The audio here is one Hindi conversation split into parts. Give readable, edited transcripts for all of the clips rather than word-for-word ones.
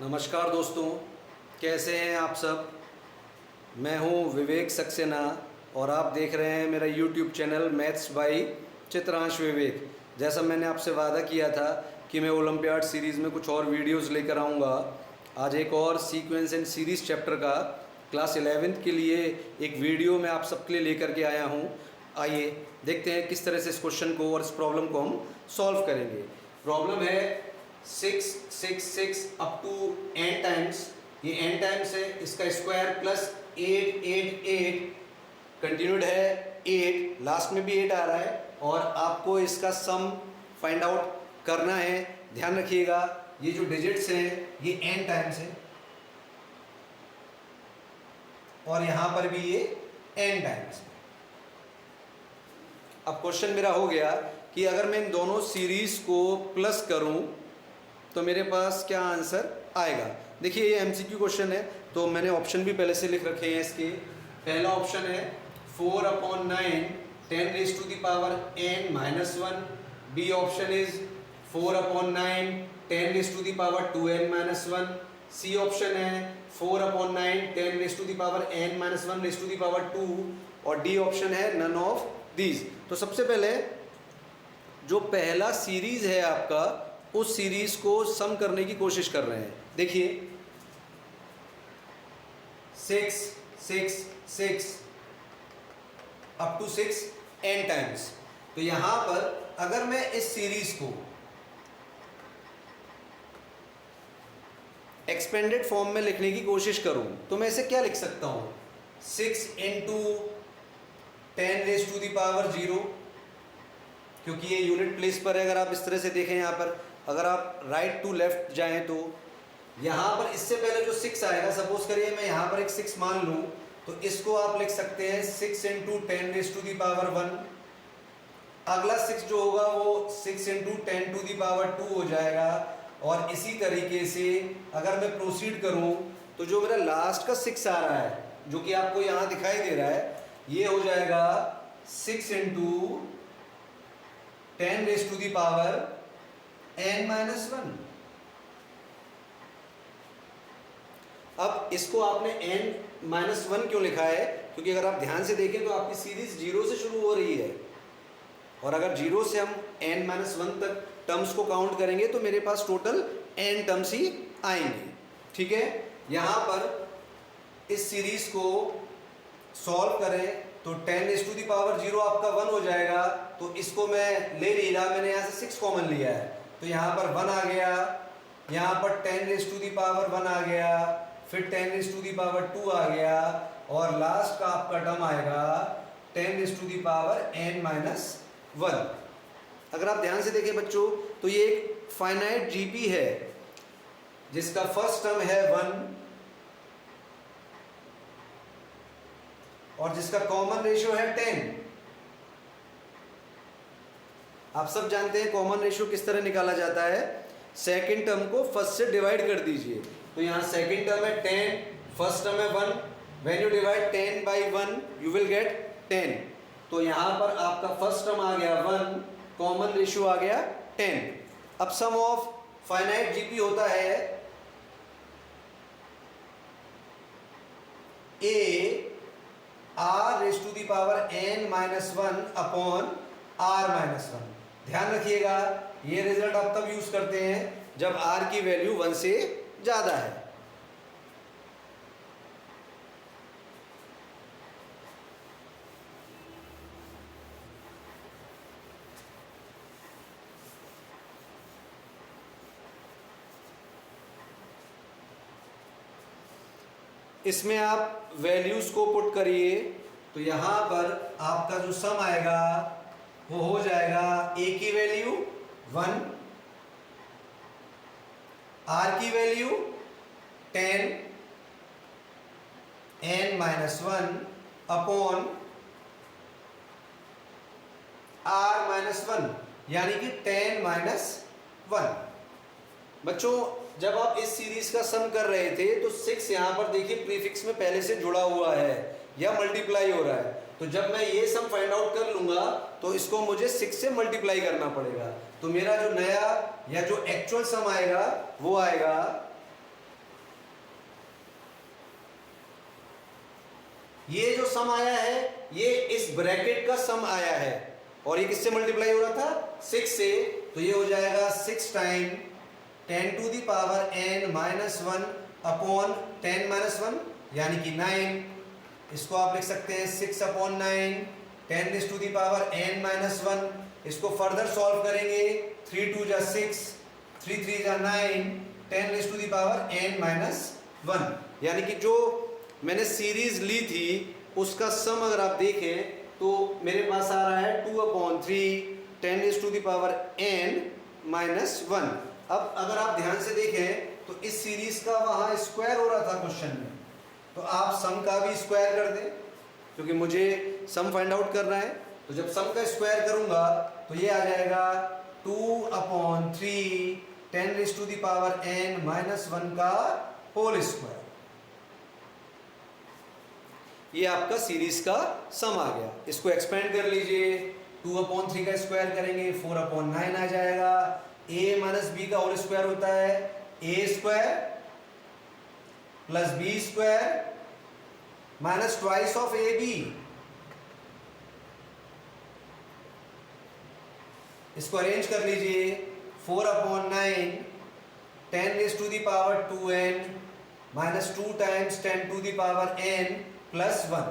नमस्कार दोस्तों, कैसे हैं आप सब। मैं हूं विवेक सक्सेना और आप देख रहे हैं मेरा YouTube channel maths by Chitransh Vivek. जैसा मैंने आपसे वादा किया था कि मैं ओलंपियाड सीरीज़ में कुछ और वीडियोस लेकर आऊंगा। आज एक और सीक्वेंस एंड सीरीज़ चैप्टर का क्लास 11th के लिए एक वीडियो मैं आप सबके लिए लेकर के आया हूं। आइए देखते हैं किस तरह से इस क्वेश्चन को और इस प्रॉब्लम को हम सॉल्व करेंगे। प्रॉब्लम है 6 6 6 अप टू n टाइम्स। ये n टाइम्स है, इसका स्क्वायर प्लस 8 8 8 कंटिन्यूड है 8, लास्ट में भी 8 आ रहा है और आपको इसका सम फाइंड आउट करना है। ध्यान रखिएगा ये जो डिजिट्स हैं ये n टाइम्स है और यहां पर भी ये n टाइम्स है। अब क्वेश्चन मेरा हो गया कि अगर मैं इन दोनों सीरीज को प्लस करूं तो मेरे पास क्या आंसर आएगा। देखिए ये एमसीक्यू क्वेश्चन है तो मैंने ऑप्शन भी पहले से लिख रखे हैं इसके। पहला ऑप्शन है 4/9 10 raised to the power n minus 1। B option is 4/9 10 raised to the power 2n minus 1। C option है 4/9 10 raised to the power n minus 1 raised to the power 2 और डी ऑप्शन है नन ऑफ दीज। तो सबसे पहले जो पहला सीरीज है आपका उस सीरीज को सम करने की कोशिश कर रहे हैं। देखिए 6 6 6 अप टू 6 n टाइम्स। तो यहां पर अगर मैं इस सीरीज को एक्सपेंडेड फॉर्म में लिखने की कोशिश करूं तो मैं इसे क्या लिख सकता हूं, 6 into 10 raise to the power 0, क्योंकि ये यूनिट प्लेस पर है। अगर आप इस तरह से देखें यहाँ पर, अगर आप राइट टू लेफ्ट जाएं तो यहाँ पर इससे पहले जो 6 आएगा, सपोज करिए मैं यहाँ पर एक 6 मान लूँ तो इसको आप लिख सकते हैं 6 into 10 raise to the power 1। अगला 6 जो होगा वो 6 इंटू 10 टू द पावर 2 हो जाएगा। और इसी तरीके से अगर मैं प्रोसीड करूँ तो जो मेरा लास्ट का 6 आ रहा है जो कि आपको यहाँ दिखाई दे रहा है, ये हो जाएगा 6 into 10 raise to the power n minus 1। अब इसको आपने n माइनस 1 क्यों लिखा है, क्योंकि अगर आप ध्यान से देखें तो आपकी सीरीज 0 से शुरू हो रही है और अगर 0 से हम n माइनस 1 तक टर्म्स को काउंट करेंगे तो मेरे पास टोटल n टर्म्स ही आएंगे। ठीक है, यहां पर इस सीरीज को सॉल्व करें तो 10 रेज टू दी पावर 0 आपका 1 हो जाएगा। तो इसको मैं ले लिया, मैंने यहाँ से 6 कॉमन लिया है तो यहाँ पर 1 आ गया, यहाँ पर 10 रेज टू दी पावर 1 आ गया, फिर 10 रेज टू दी पावर 2 आ गया और लास्ट का आपका टर्म आएगा 10 raise to the power n minus 1। अगर आप ध्यान से देखें बच्चों तो ये एक फाइनाइट जीपी है जिसका फर्स्ट टर्म है 1 और जिसका कॉमन रेशियो है 10। आप सब जानते हैं कॉमन रेशियो किस तरह निकाला जाता है, सेकंड टर्म को फर्स्ट से डिवाइड कर दीजिए। तो यहाँ सेकंड टर्म है 10, फर्स्ट टर्म है 1, when you divide 10 by 1 you will get 10। तो यहाँ पर आपका फर्स्ट टर्म आ गया 1, कॉमन रेशियो आ गया 10। अब सम ऑफ फाइनाइट जीपी होता है a r raise to the power n minus 1 upon r minus 1। ध्यान रखिएगा ये रिजल्ट आप तब यूज करते हैं जब r की वैल्यू 1 से ज्यादा है। इसमें आप वैल्यूज को पुट करिए तो यहां पर आपका जो सम आएगा वो हो जाएगा a की वैल्यू 1, r की value 10, n minus 1 upon r minus 1 यानी कि 10 माइनस 1। बच्चों जब आप इस सीरीज का सम कर रहे थे तो 6 यहां पर देखिए प्रीफिक्स में पहले से जुड़ा हुआ है या मल्टीप्लाई हो रहा है। तो जब मैं ये सम फाइंड आउट कर लूंगा तो इसको मुझे 6 से मल्टीप्लाई करना पड़ेगा। तो मेरा जो नया या जो एक्चुअल सम आएगा वो आएगा ये जो सम आया है ये इस ब्रैकेट का सम आया है, और ये किससे मल्टीप्लाई हो रहा था? 6 से। तो ये हो जाएगा 6 time 10 to the power n minus 1 upon 10 minus 1 यानी कि 9। इसको आप लिख सकते हैं 6 upon 9 10 raise to the power n minus 1। इसको फर्दर सॉल्व करेंगे, 3 2 जा 6, 3 3 जा 9, 10 raise to the power n minus 1। यानी कि जो मैंने सीरीज ली थी उसका सम अगर आप देखें तो मेरे पास आ रहा है 2 upon 3 10 raise to the power n minus 1। अब अगर आप ध्यान से देखें तो इस सीरीज का वहाँ स्क्वायर हो रहा था क्वेश्चन में, तो आप सम का भी स्क्वायर कर दें क्योंकि मुझे सम फाइंड आउट करना है। तो जब सम का स्क्वायर करूंगा तो ये आ जाएगा 2 upon 3 10 raise to the power n minus 1 का होल स्क्वायर। ये आपका सीरीज का सम आ गया। इसको एक्सपेंड कर लीजिए, 2 अपॉन 3 का स्क्वायर करेंगे 4 अपॉन 9 आ जाएगा। a माइनस बी का होल स्क्वायर होता है a square plus b square minus twice of a b. इसको अरेंज कर लीजिए, 4 upon 9 10 raise to the power 2n minus 2 times 10 to the power n plus 1।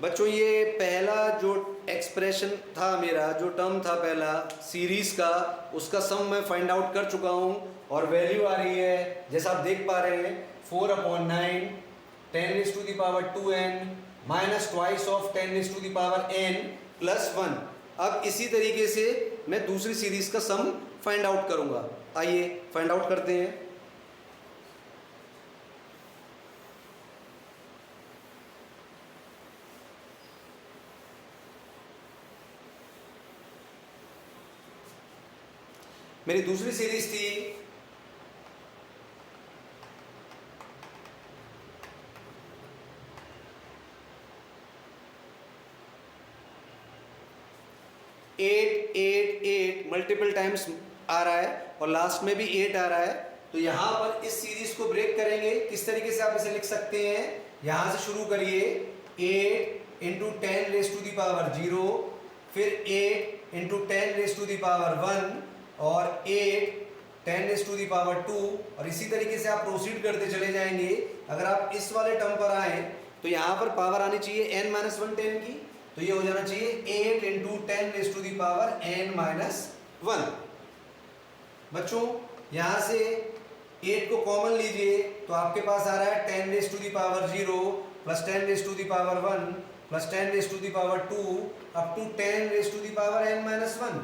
बच्चों ये पहला जो एक्सप्रेशन था, मेरा जो टर्म था पहला सीरीज का, उसका सम मैं फाइंड आउट कर चुका हूँ और वैल्यू आ रही है जैसा आप देख पा रहे हैं 4 upon 9 10 raise to the power 2n minus twice of 10 raise to the power n plus 1। अब इसी तरीके से मैं दूसरी सीरीज का सम फाइंड आउट करूँगा। आइए फाइंड आउट करते हैं। मेरी दूसरी सीरीज थी 8 8 8 मल्टीपल टाइम्स आ रहा है और लास्ट में भी 8 आ रहा है। तो यहाँ पर इस सीरीज को ब्रेक करेंगे। किस तरीके से आप इसे लिख सकते हैं? यहाँ से शुरू करिए, 8 into 10 raise to the power 0, फिर 8 into 10 raise to the power 1 और 8 10 रेज़ टू दी पावर 2, और इसी तरीके से आप प्रोसीड करते चले जाएंगे। अगर आप इस वाले टर्म पर आए तो यहाँ पर पावर आनी चाहिए n माइनस 1 10 की, तो ये हो जाना चाहिए 8 into 10 raise to the power n minus 1। बच्चों यहाँ से 8 को कॉमन लीजिए तो आपके पास आ रहा है 10 raise to the power 0 plus 10 raise to the power 1 plus 10 raise to the power 2 up to 10 raise to the power n minus 1।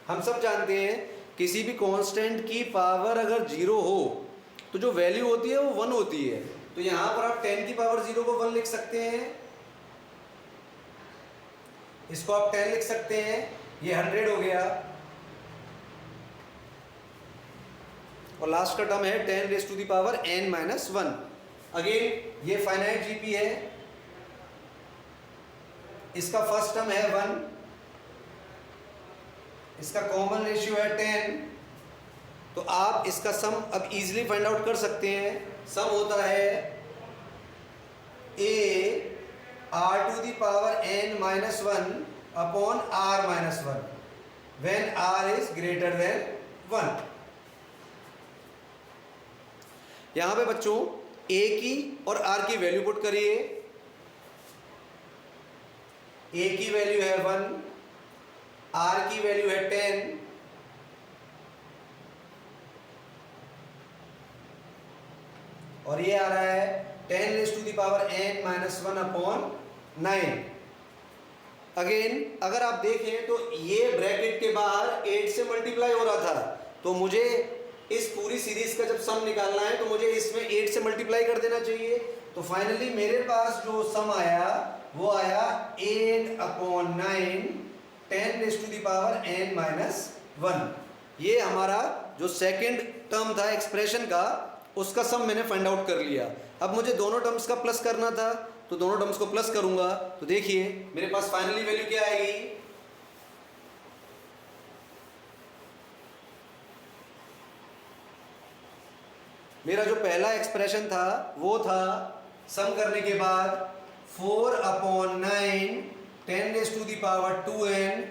हम सब जानते हैं किसी भी कांस्टेंट की पावर अगर 0 हो तो जो वैल्यू होती है वो 1 होती है। तो यहाँ पर आप 10 की पावर 0 को 1 लिख सकते हैं, इसको आप 10 लिख सकते हैं, ये 100 हो गया। और लास्ट का टर्म है 10 raise to the power n minus 1। Again ये फाइनाइट जीपी है, इसका फर्स्ट टर्म है 1, इसका कॉमन रेशियो है 10। तो आप इसका सम अब इजीली फाइंड आउट कर सकते हैं। सम होता है a r to the power n minus 1 upon r minus 1 when r is greater than 1। यहां पे बच्चों a की और r की वैल्यू पुट करिए। a की वैल्यू है 1, r की वैल्यू है 10, और ये आ रहा है 10 raise to the power n minus 1 upon 9। Again अगर आप देखें तो ये ब्रैकेट के बाहर 8 से मल्टीप्लाई हो रहा था, तो मुझे इस पूरी सीरीज का जब सम निकालना है तो मुझे इसमें 8 से मल्टीप्लाई कर देना चाहिए। तो फाइनली मेरे पास जो सम आया वो आया 8 upon 9 10 raise to the power n minus 1। ये हमारा जो सेकंड टर्म था एक्सप्रेशन का, उसका सम मैंने फाइंड आउट कर लिया। अब मुझे दोनों टर्म्स का प्लस करना था, तो दोनों टर्म्स को प्लस करूंगा। तो देखिए मेरे पास फाइनली वैल्यू क्या आएगी? मेरा जो पहला एक्सप्रेशन था वो था सम करने के बाद 4/9 10⁻²n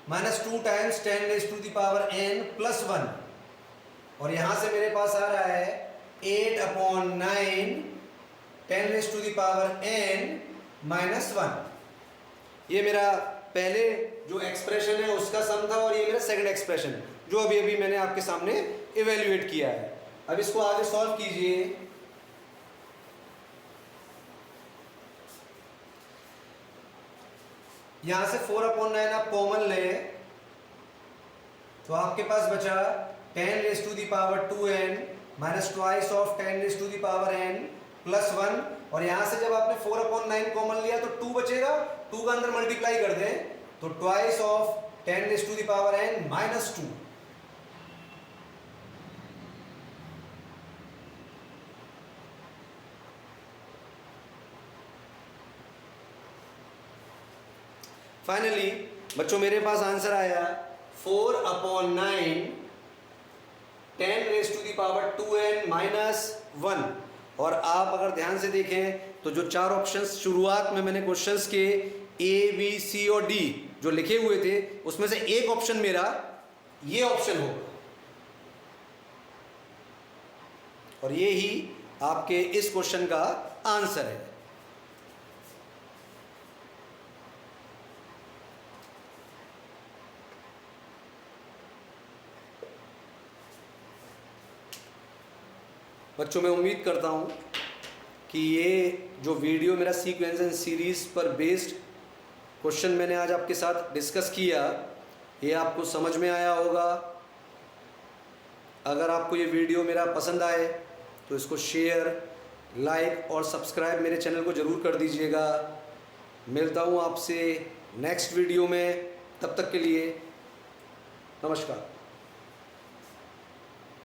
minus 2 times 10⁻n plus 1, और यहां से मेरे पास आ रहा है 8/9 10⁻n माइनस 1। ये मेरा पहले जो एक्सप्रेशन है उसका सम था, और ये मेरा सेकंड एक्सप्रेशन जो अभी अभी मैंने आपके सामने इवेल्युएट किया है। अब इसको आगे सॉल्व कीजिए। यहां से 4/9 आप कॉमन लें तो आपके पास बचा 10⁻² minus twice of 10⁻n plus 1, और यहां से जब आपने 4/9 कॉमन लिया तो 2 बचेगा, 2 का अंदर मल्टीप्लाई कर दें तो twice of 10⁻n minus 2। Finally बच्चों मेरे पास आंसर आया 4/9 10⁻² माइनस 1। और आप अगर ध्यान से देखें तो जो 4 ऑप्शंस शुरुआत में मैंने क्वेश्चंस के A, B, C और D जो लिखे हुए थे उसमें से एक ऑप्शन मेरा ये ऑप्शन होगा, और ये ही आपके इस क्वेश्चन का आंसर है। बच्चों मैं उम्मीद करता हूँ कि ये जो वीडियो मेरा सीक्वेंस एंड सीरीज़ पर बेस्ड क्वेश्चन मैंने आज आपके साथ डिस्कस किया, ये आपको समझ में आया होगा। अगर आपको ये वीडियो मेरा पसंद आए तो इसको शेयर, लाइक और सब्सक्राइब मेरे चैनल को ज़रूर कर दीजिएगा। मिलता हूँ आपसे नेक्स्ट वीडियो में, तब तक के लिए नमस्कार।